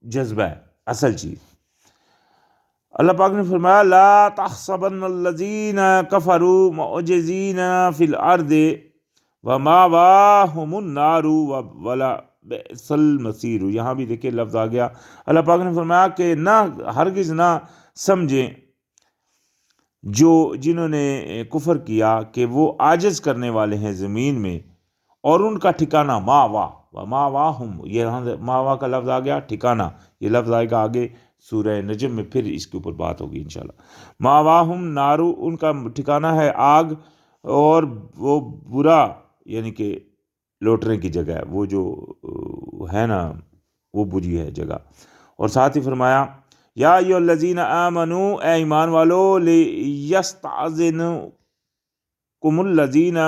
جذبہ ہے اصل چیز۔ اللہ پاک نے فرمایا لا تحسبن الذین کفروا معجزین فی الارض ومأواہم النار ولبئس المصیر، یہاں بھی دیکھیں لفظ آ گیا، اللہ پاک نے فرمایا کہ نہ ہرگز نہ سمجھیں جنہوں نے کفر کیا کہ وہ عاجز کرنے والے ہیں زمین میں، اور ان کا ٹھکانہ ماوا، وماواہم، یہ ماوا کا لفظ آ گیا، ٹھکانہ یہ لفظ آئے گا آگے سورہ نجم میں، پھر اس کے اوپر بات ہوگی انشاءاللہ۔ ماواہم نارو، ان کا ٹھکانہ ہے آگ، اور وہ برا یعنی کہ لوٹنے کی جگہ ہے، وہ جو ہے نا وہ بری ہے جگہ۔ اور ساتھ ہی فرمایا یا ایھا الذین آمنوا، اے ایمان والو، لیستأذنکم الذین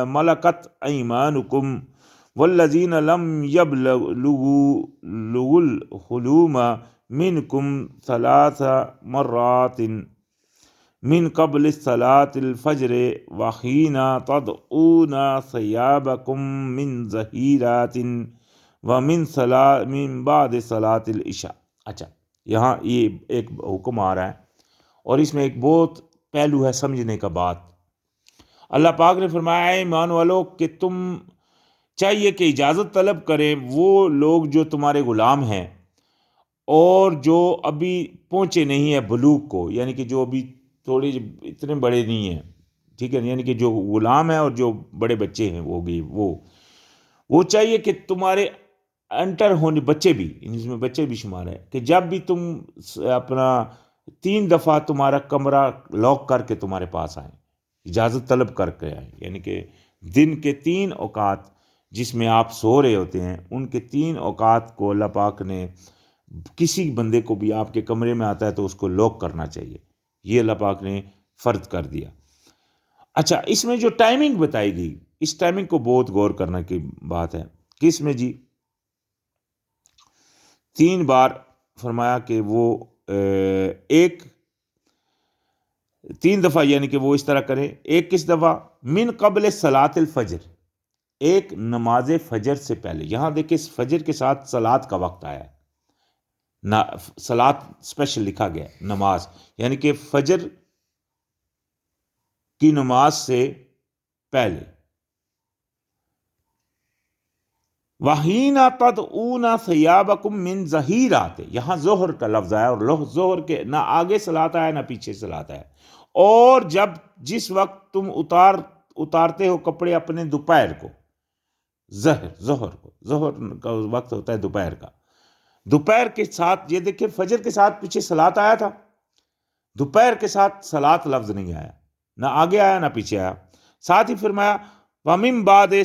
ملکت ایمانکم والذین لم یبلغوا الحلم منکم ثلاث مرات من قبل صلاة الفجر وحین تضعون ثیابکم من ظہیرات ومن بعد صلاة العشاء۔ اچھا، یہاں یہ ایک حکم آ رہا ہے اور اس میں ایک بہت پہلو ہے سمجھنے کا بات۔ اللہ پاک نے فرمایا اے ایمان والو کہ تم چاہیے کہ اجازت طلب کریں وہ لوگ جو تمہارے غلام ہیں اور جو ابھی پہنچے نہیں ہیں بلوغ کو، یعنی کہ جو ابھی تھوڑے اتنے بڑے نہیں ہیں، ٹھیک ہے، یعنی کہ جو غلام ہیں اور جو بڑے بچے ہیں وہ چاہیے کہ تمہارے انٹر ہونے، بچے بھی، اس میں بچے بھی شمار ہے، کہ جب بھی تم اپنا 3 دفعہ تمہارا کمرہ لاک کر کے تمہارے پاس آئیں، اجازت طلب کر کے آئیں، یعنی کہ دن کے 3 اوقات جس میں آپ سو رہے ہوتے ہیں، ان کے 3 اوقات کو اللہ پاک نے کسی بندے کو بھی آپ کے کمرے میں آتا ہے تو اس کو لاک کرنا چاہیے، یہ اللہ پاک نے فرض کر دیا۔ اچھا، اس میں جو ٹائمنگ بتائی گئی، اس ٹائمنگ کو بہت غور کرنے کی بات ہے، کس میں جی 3 بار فرمایا کہ وہ 3 دفعہ، یعنی کہ وہ اس طرح کریں، ایک کس دفعہ من قبل صلاۃ الفجر، ایک نماز فجر سے پہلے، یہاں دیکھیں فجر کے ساتھ صلاۃ کا وقت آیا ہے، صلاۃ اسپیشل لکھا گیا ہے، نماز، یعنی کہ فجر کی نماز سے پہلے۔ وَحِینَ تَضْعُونَ ثِیَابَکُم مِّن ظَہِیرَاتِ، یہاں ظہر کا لفظ آیا، اور ظہر کے نہ آگے صلاۃ آیا نہ پیچھے صلاۃ آیا، اور جس وقت تم اتارتے ہو کپڑے اپنے دوپہر کو، ظہر کا وقت ہوتا ہے دوپہر کا، دوپہر کے ساتھ، یہ دیکھیں فجر کے ساتھ پیچھے صلاۃ آیا تھا، دوپہر کے ساتھ صلاۃ لفظ نہیں آیا، نہ آگے آیا نہ پیچھے آیا۔ ساتھ ہی فرمایا وَمِن بَعْدِ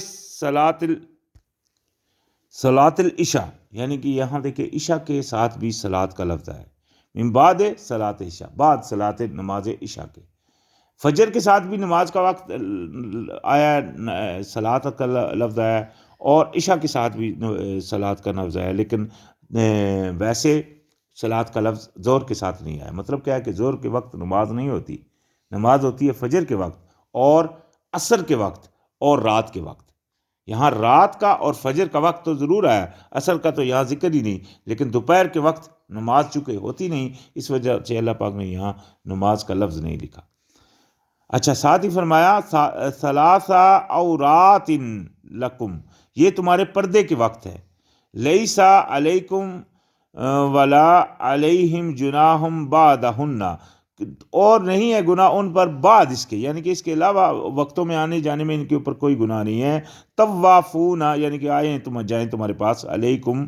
صلاۃ العشاء، یعنی کہ یہاں دیکھیں عشاء کے ساتھ بھی صلاۃ کا لفظ ہے، من بعد صلاۃ عشاء، بعد صلاۃ نماز عشاء کے۔ فجر کے ساتھ بھی نماز کا وقت آیا، صلاۃ کا لفظ آیا، اور عشاء کے ساتھ بھی صلاۃ کا لفظ آیا، لیکن ویسے صلاۃ کا لفظ ظہر کے ساتھ نہیں آیا۔ مطلب کیا ہے کہ ظہر کے وقت نماز نہیں ہوتی، نماز ہوتی ہے فجر کے وقت اور عصر کے وقت اور رات کے وقت۔ یہاں رات کا اور فجر کا وقت تو ضرور آیا، عصر کا تو یہاں ذکر ہی نہیں، لیکن دوپہر کے وقت نماز چونکہ ہوتی نہیں، اس وجہ سے اللہ پاک نے یہاں نماز کا لفظ نہیں لکھا۔ اچھا، ساتھ ہی فرمایا ثلاثہ عورات لکم، یہ تمہارے پردے کے وقت ہے، لیسا علیکم ولا علیہم جناح بعدہن، اور نہیں ہے گناہ ان پر بعد اس کے، یعنی کہ اس کے علاوہ وقتوں میں آنے جانے میں ان کے اوپر کوئی گناہ نہیں ہے۔ طوافون، یعنی کہ آئیں تم جائیں تمہارے پاس، علیکم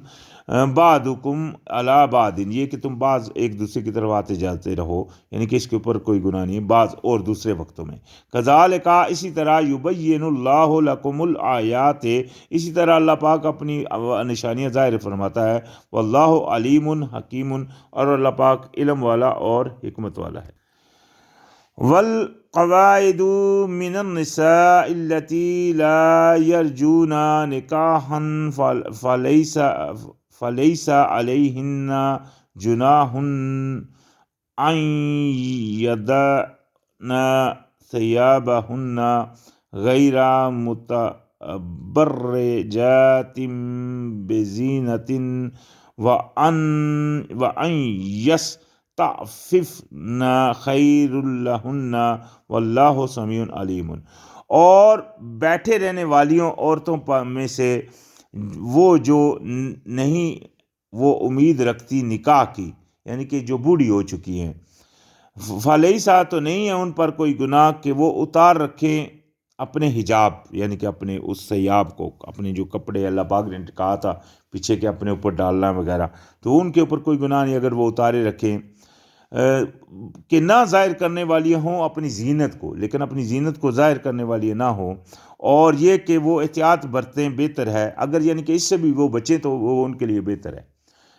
بعدکم علی بعد، یہ کہ تم بعض ایک دوسرے کی طرف آتے جاتے رہو، یعنی کہ اس کے اوپر کوئی گناہ نہیں ہے بعض اور دوسرے وقتوں میں۔ کذالک، اسی طرح، یبین اللہ لکم الآیات، اسی طرح اللہ پاک اپنی نشانیاں ظاہر فرماتا ہے، واللہ علیم حکیم، اور اللہ پاک علم والا اور حکمت والا ہے۔ والقواعد من النساء التي لا يرجون نکاحا فليس عليهن جناح أن يضعن ثيابهن غير متبرجات بزينة وأن يستعففن خير لهن واللہ سمیع علیم۔ اور بیٹھے رہنے والیوں عورتوں میں سے وہ جو نہیں وہ امید رکھتی نکاح کی، یعنی کہ جو بوڑھی ہو چکی ہیں، فلیسا، تو نہیں ہے ان پر کوئی گناہ کہ وہ اتار رکھیں اپنے حجاب، یعنی کہ اپنے اس ثیاب کو، اپنے جو کپڑے اللہ پاک نے کہا تھا پیچھے کے اپنے اوپر ڈالنا وغیرہ، تو ان کے اوپر کوئی گناہ نہیں اگر وہ اتارے رکھیں، کہ نہ ظاہر کرنے والی ہوں اپنی زینت کو، لیکن اپنی زینت کو ظاہر کرنے والی نہ ہوں، اور یہ کہ وہ احتیاط برتیں بہتر ہے، اگر یعنی کہ اس سے بھی وہ بچیں تو وہ ان کے لیے بہتر ہے،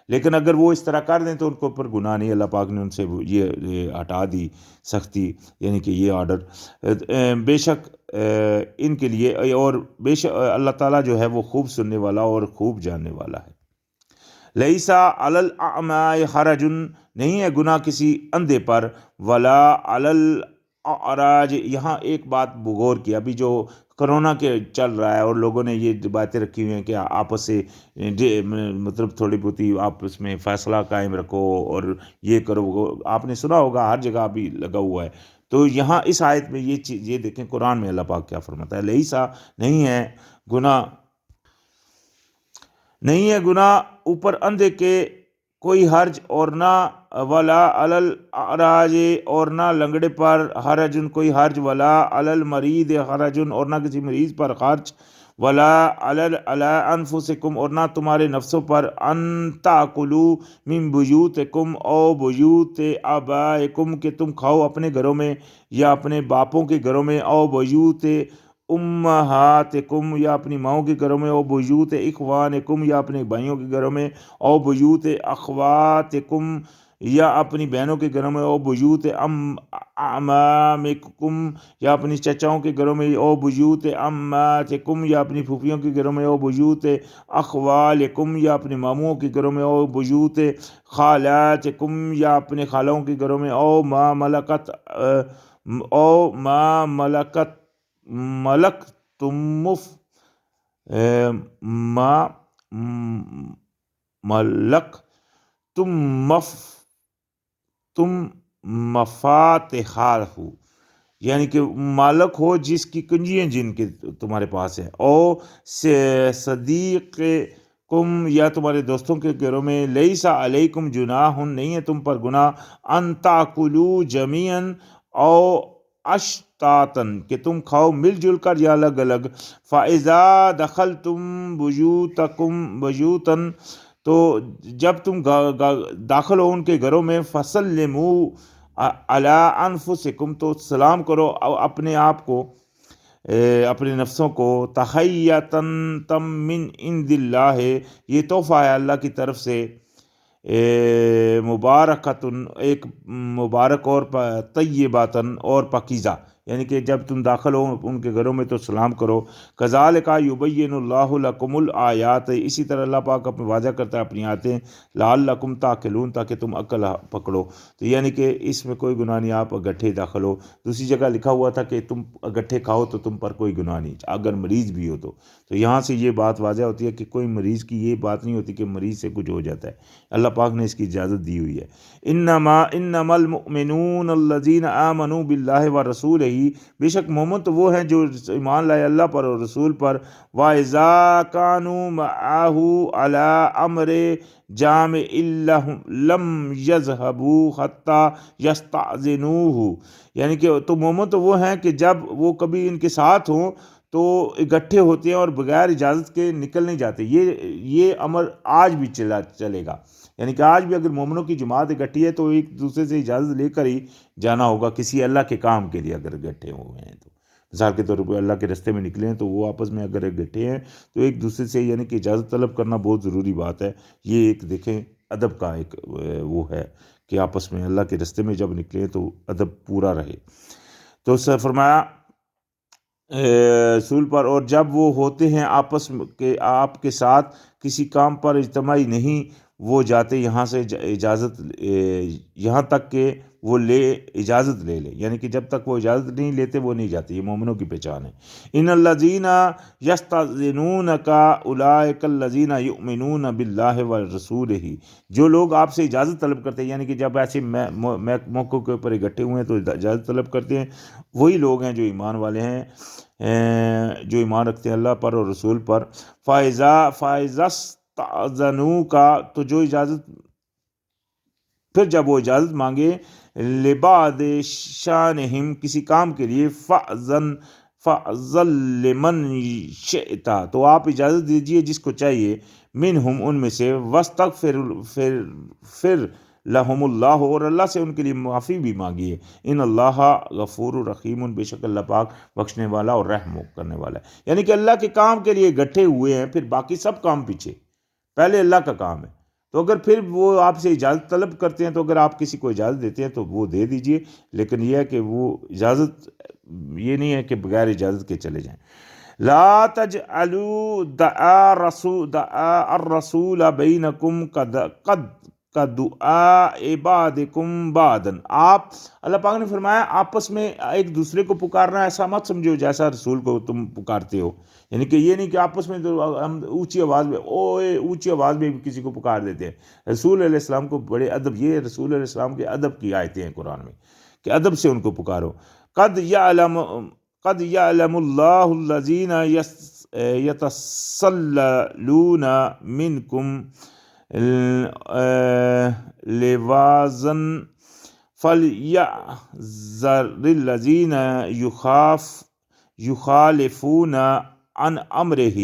لیکن اگر وہ اس طرح کر دیں تو ان کے اوپر گناہ نہیں، اللہ پاک نے ان سے یہ ہٹا دی سختی، یعنی کہ یہ آرڈر، بے شک ان کے لیے، اور بے شک اللہ تعالیٰ جو ہے وہ خوب سننے والا اور خوب جاننے والا ہے۔ لیسا علی الاعمی حرج، نہیں ہے گناہ کسی اندھے پر، ولا علی الاعراج، یہاں ایک بات غور کی، ابھی جو کرونا کے چل رہا ہے اور لوگوں نے یہ باتیں رکھی ہوئی ہیں کہ آپس سے مطلب تھوڑی بہت آپس میں فیصلہ قائم رکھو اور یہ کرو، آپ نے سنا ہوگا ہر جگہ بھی لگا ہوا ہے، تو یہاں اس آیت میں یہ چیز، یہ دیکھیں قرآن میں اللہ پاک کیا فرماتا ہے، لیسا، نہیں ہے گناہ اوپر اندھے کے کوئی حرج، اور نہ ولا علی الاعراج، اور نہ لنگڑے پر حرج کوئی حرج، ولا علی المریض حرج، اور نہ کسی مریض پر حرج، ولا علی انفسکم، اور نہ تمہارے نفسوں پر، ان تاکلوا من بیوتکم او بیوت آبائکم، کہ تم کھاؤ اپنے گھروں میں یا اپنے باپوں کے گھروں میں، او بیوت امہاتکم، یا اپنی ماؤں کے گھروں میں، او بیوت اخوانکم، یا اپنے بھائیوں کے گھروں میں، او بیوت اخواتکم، یا اپنی بہنوں کے گھروں میں، او بیوت اعمامکم، یا اپنی چچاؤں کے گھروں میں، او بیوت عماتکم، یا اپنی پھوپھیوں کے گھروں میں، او بیوت اخوالکم، یا اپنے ماموں کے گھروں میں، او بیوت خالاتکم، یا اپنے خالوں کے گھروں میں، او ما ملکتم مفاتحہ، یعنی کہ مالک ہو جس کی کنجیاں جن کے تمہارے پاس ہیں، او صدیقکم، یا تمہارے دوستوں کے گھروں میں، لیسا علیکم جناح، نہیں ہے تم پر گناہ، ان تاکلوا جمیعا او اشتاتن، کہ تم کھاؤ مل جل کر یا الگ الگ، فاذا دخلتم بیوتن، تو جب تم داخل ہو ان کے گھروں میں، فسلموا علی انفسکم، تو سلام کرو اپنے آپ کو، اپنے نفسوں کو، تحیتن تم من عند اللہ، یہ تحفہ ہے اللہ کی طرف سے، مبارکتن، ایک مبارک اور طیباتن، اور پاکیزہ، یعنی کہ جب تم داخل ہو ان کے گھروں میں تو سلام کرو۔ کذالک یبین اللہ لکم الآیات، اسی طرح اللہ پاک اپنے واضح کرتا ہے اپنی آیتیں، لعلکم تعقلون، تاکہ تم عقل پکڑو۔ تو یعنی کہ اس میں کوئی گناہ نہیں، آپ اگٹھے داخل ہو۔ دوسری جگہ لکھا ہوا تھا کہ تم اگٹھے کھاؤ تو تم پر کوئی گناہ نہیں، اگر مریض بھی ہو تو یہاں سے یہ بات واضح ہوتی ہے کہ کوئی مریض کی یہ بات نہیں ہوتی کہ مریض سے کچھ ہو جاتا ہے، اللہ پاک نے اس کی اجازت دی ہوئی ہے۔ انما المؤمنون الذین آمنوا باللہ ورسولہ، بے شک مومن تو وہ ہیں جو ایمان لائے اللہ پر اور رسول پر، وَإِذَا كَانُوا مَعَهُ عَلَىٰ أَمْرٍ جَامِعٍ لَمْ يَذْهَبُوا حَتَّىٰ يَسْتَأْذِنُوهُ، یعنی کہ تو مومن تو وہ ہیں کہ جب وہ کبھی ان کے ساتھ ہوں تو اکٹھے ہوتے ہیں اور بغیر اجازت کے نکل نہیں جاتے۔ یہ امر آج بھی چلے گا، یعنی کہ آج بھی اگر مومنوں کی جماعت اکٹھی ہے تو ایک دوسرے سے اجازت لے کر ہی جانا ہوگا کسی اللہ کے کام کے لیے۔ اگر اکٹھے ہوئے ہیں تو مثال کے طور پر اللہ کے راستے میں نکلے ہیں تو وہ آپس میں اگر اکٹھے ہیں تو ایک دوسرے سے یعنی کہ اجازت طلب کرنا بہت ضروری بات ہے۔ یہ ایک دیکھیں ادب کا ایک وہ ہے کہ آپس میں اللہ کے راستے میں جب نکلے تو ادب پورا رہے۔ تو فرمایا رسول پر، اور جب وہ ہوتے ہیں آپس کے آپ کے ساتھ کسی کام پر اجتماعی نہیں، وہ جاتے یہاں سے اجازت، یہاں تک کہ وہ اجازت لے لے، یعنی کہ جب تک وہ اجازت نہیں لیتے وہ نہیں جاتے۔ یہ مومنوں کی پہچان ہے۔ ان الذین یستأذنونک اولئک الذین یؤمنون باللہ ورسولہ، جو لوگ آپ سے اجازت طلب کرتے ہیں، یعنی کہ جب ایسے موقعوں کے اوپر اکٹھے ہوئے ہیں تو اجازت طلب کرتے ہیں، وہی لوگ ہیں جو ایمان والے ہیں، جو ایمان رکھتے ہیں اللہ پر اور رسول پر۔ فَإِذَا اسْتَأْذَنُوكَ، تو جو اجازت، پھر جب وہ اجازت مانگے، لِبَعْضِ شَأْنِهِمْ، کسی کام کے لیے، فَأْذَن لِمَنْ شِئْتَ، تو آپ اجازت دیجئے جس کو چاہیے، منہم، ان میں سے، وَاسْتَغْفِرْ لَهُمُ اللَّهُ، اور اللہ سے ان کے لیے معافی بھی مانگیے۔ ان اللہ غفور رحیم، بے شک اللہ پاک بخشنے والا اور رحم کرنے والا ہے۔ یعنی کہ اللہ کے کام کے لیے گٹھے ہوئے ہیں، پھر باقی سب کام پیچھے، پہلے اللہ کا کام ہے۔ تو اگر پھر وہ آپ سے اجازت طلب کرتے ہیں تو اگر آپ کسی کو اجازت دیتے ہیں تو وہ دے دیجئے، لیکن یہ ہے کہ وہ اجازت، یہ نہیں ہے کہ بغیر اجازت کے چلے جائیں۔ لا تجعلوا دعاء الرسول بینکم کدعاء بعضکم بعضا، آپ، اللہ پاک نے فرمایا آپس میں ایک دوسرے کو پکارنا ایسا مت سمجھو جیسا رسول کو تم پکارتے ہو، یعنی کہ یہ نہیں کہ آپس میں تو ہم اونچی آواز میں اونچی آواز میں کسی کو پکار دیتے ہیں۔ رسول علیہ السلام کو بڑے ادب، یہ رسول علیہ السلام کے ادب کی آیتیں ہیں قرآن میں کہ ادب سے ان کو پکارو۔ قد یعلم اللہ الذین یتسللون منکم لواذا فلیحذر الذین یخالفون عن امرہ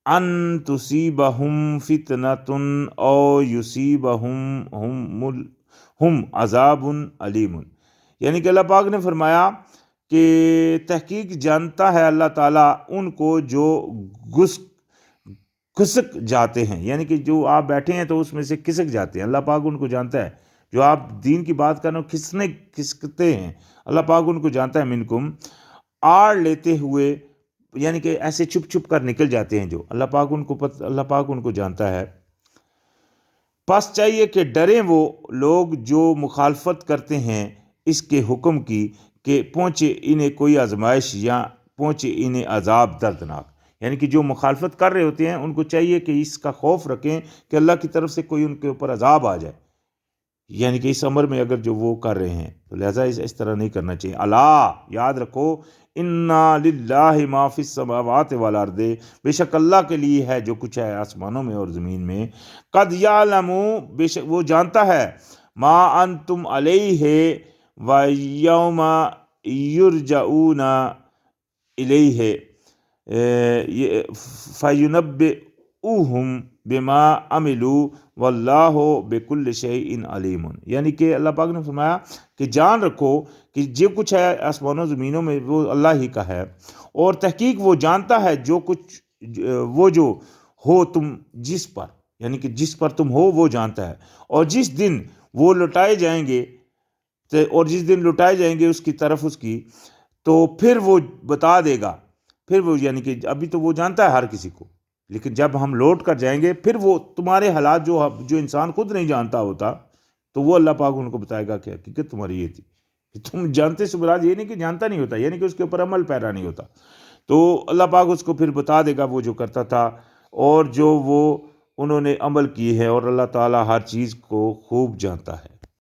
ان تصیبہم فتنۃ او یصیبہم عذاب علیم، یعنی کہ اللہ پاک نے فرمایا کہ تحقیق جانتا ہے اللہ تعالیٰ ان کو جو کھسک جاتے ہیں، یعنی کہ جو آپ بیٹھے ہیں تو اس میں سے کھسک جاتے ہیں، اللہ پاک ان کو جانتا ہے۔ جو آپ دین کی بات کرنا کھسکتے ہیں، اللہ پاک ان کو جانتا ہے۔ منکم، آڑ لیتے ہوئے، یعنی کہ ایسے چھپ چھپ کر نکل جاتے ہیں جو، اللہ پاک ان کو جانتا ہے۔ پس چاہیے کہ ڈریں وہ لوگ جو مخالفت کرتے ہیں اس کے حکم کی، کہ پہنچے انہیں کوئی آزمائش یا پہنچے انہیں عذاب دردناک، یعنی کہ جو مخالفت کر رہے ہوتے ہیں ان کو چاہیے کہ اس کا خوف رکھیں کہ اللہ کی طرف سے کوئی ان کے اوپر عذاب آ جائے، یعنی کہ اس امر میں اگر جو وہ کر رہے ہیں تو لہٰذا اس طرح نہیں کرنا چاہیے۔ اللہ، یاد رکھو، انا للہ ما فی السماوات والارض، بے شک اللہ کے لیے ہے جو کچھ ہے آسمانوں میں اور زمین میں، قد یعلم، بے شک وہ جانتا ہے، ما انتم علیہ ویوم یرجعون الیہ فینبئہم بما عملوا واللہ بکل شیء علیم، یعنی کہ اللہ پاک نے فرمایا کہ جان رکھو کہ جو کچھ ہے آسمانوں زمینوں میں وہ اللہ ہی کا ہے، اور تحقیق وہ جانتا ہے جو کچھ وہ جو ہو تم جس پر، یعنی کہ جس پر تم ہو وہ جانتا ہے، اور جس دن وہ لٹائے جائیں گے، اور جس دن لٹائے جائیں گے اس کی طرف اس کی، تو پھر وہ بتا دے گا، پھر وہ یعنی کہ ابھی تو وہ جانتا ہے ہر کسی کو، لیکن جب ہم لوٹ کر جائیں گے پھر وہ تمہارے حالات جو انسان خود نہیں جانتا ہوتا، تو وہ اللہ پاک ان کو بتائے گا کہ حقیقت تمہاری یہ تھی کہ تم جانتے سے مراد یہ نہیں کہ جانتا نہیں ہوتا، یعنی کہ اس کے اوپر عمل پیرا نہیں ہوتا، تو اللہ پاک اس کو پھر بتا دے گا وہ جو کرتا تھا اور جو وہ انہوں نے عمل کی ہے، اور اللہ تعالیٰ ہر چیز کو خوب جانتا ہے۔